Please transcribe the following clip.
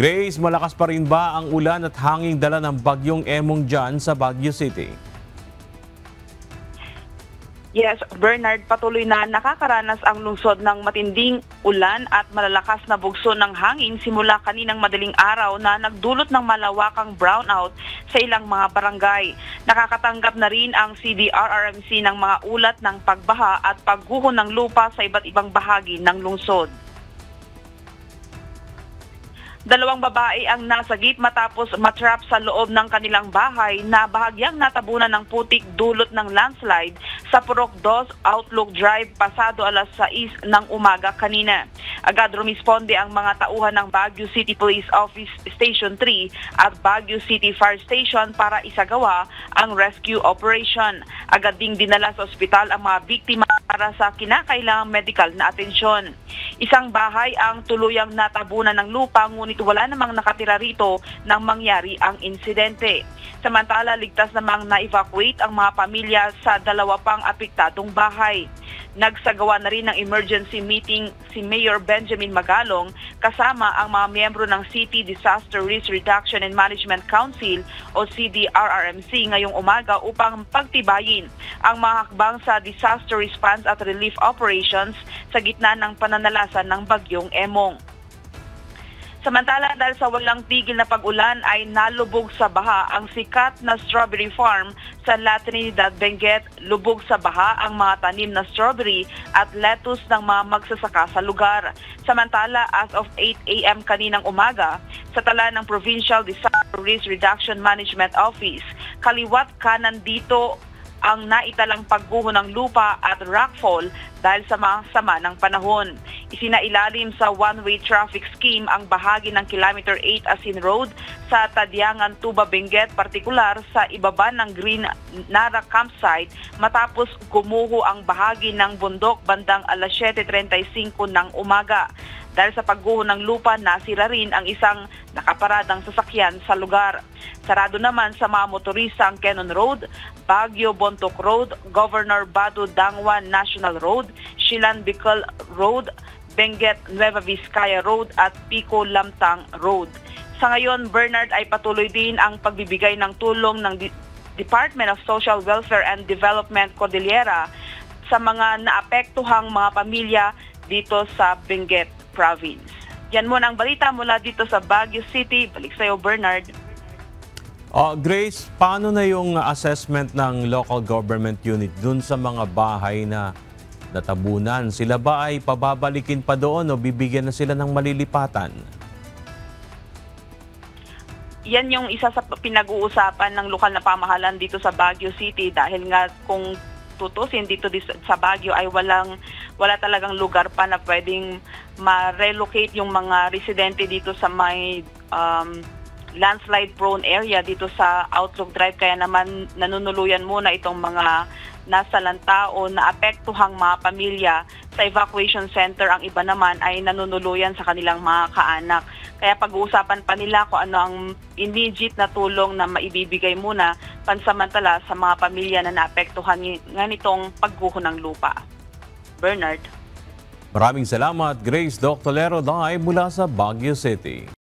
Grace, malakas pa rin ba ang ulan at hanging dala ng bagyong Emong dyan sa Baguio City? Yes, Bernard, patuloy na nakakaranas ang lungsod ng matinding ulan at malalakas na bugso ng hangin simula kaninang madaling araw na nagdulot ng malawakang brownout sa ilang mga barangay. Nakakatanggap na rin ang CDRRMC ng mga ulat ng pagbaha at pagguho ng lupa sa iba't ibang bahagi ng lungsod. Dalawang babae ang nasagip matapos matrap sa loob ng kanilang bahay na bahagyang natabunan ng putik dulot ng landslide sa Purok 2 Outlook Drive pasado alas 6 ng umaga kanina. Agad rumisponde ang mga tauhan ng Baguio City Police Office Station 3 at Baguio City Fire Station para isagawa ang rescue operation. Agad ding dinala sa ospital ang mga biktima para sa kinakailangang medical na atensyon. Isang bahay ang tuluyang natabunan ng lupa ngunit wala namang nakatira rito nang mangyari ang insidente. Samantala, ligtas namang na-evacuate ang mga pamilya sa dalawa pang apektadong bahay. Nagsagawa na rin ng emergency meeting si Mayor Benjamin Magalong kasama ang mga miyembro ng City Disaster Risk Reduction and Management Council o CDRRMC ngayong umaga upang pagtibayin ang mga hakbang sa disaster response at relief operations sa gitna ng pananalasan ng bagyong Emong. Samantala, dahil sa walang tigil na pag-ulan ay nalubog sa baha ang sikat na strawberry farm sa La Trinidad, Benguet. Lubog sa baha ang mga tanim na strawberry at lettuce ng mga magsasaka sa lugar. Samantala, as of 8 a.m. kaninang umaga, sa tala ng Provincial Disaster Risk Reduction Management Office, kaliwat kanan dito ang naitalang pagguho ng lupa at rockfall dahil sa mga sama ng panahon. Isinailalim sa one-way traffic scheme ang bahagi ng Kilometer 8 Asin Road sa Tadyangan, Tuba, Benguet, partikular sa ibaba ng Green Nara Campsite matapos gumuho ang bahagi ng bundok bandang alas 7:35 ng umaga. Dahil sa pagguho ng lupa, nasira rin ang isang nakaparadang sasakyan sa lugar. Sarado naman sa mga motorista ang Cannon Road, Baguio Bontoc Road, Governor Badu Dangwan National Road, Shilan Bicol Road, Benguet Nueva Vizcaya Road at Pico Lamtang Road. Sa ngayon, Bernard, ay patuloy din ang pagbibigay ng tulong ng Department of Social Welfare and Development Cordillera sa mga naapektuhang mga pamilya dito sa Benguet Province. Yan muna ang balita mula dito sa Baguio City. Balik sa iyo, Bernard. Grace, paano na yung assessment ng local government unit dun sa mga bahay na natabunan? Sila ba ay pababalikin pa doon o bibigyan na sila ng malilipatan? Yan yung isa sa pinag-uusapan ng lokal na pamahalaan dito sa Baguio City dahil nga kung tutusin dito sa Baguio ay wala talagang lugar pa na pwedeng ma-relocate yung mga residente dito sa may landslide prone area dito sa Outlook Drive, kaya naman nanunuluyan muna itong mga nasa lantao na apektuhang mga pamilya sa evacuation center. Ang iba naman ay nanunuluyan sa kanilang mga kaanak. Kaya pag-uusapan pa nila kung ano ang immediate na tulong na maibibigay muna pansamantala sa mga pamilya na naapektuhan ng nitong pagguho ng lupa. Bernard. Maraming salamat, Grace Doctolero, live mula sa Baguio City.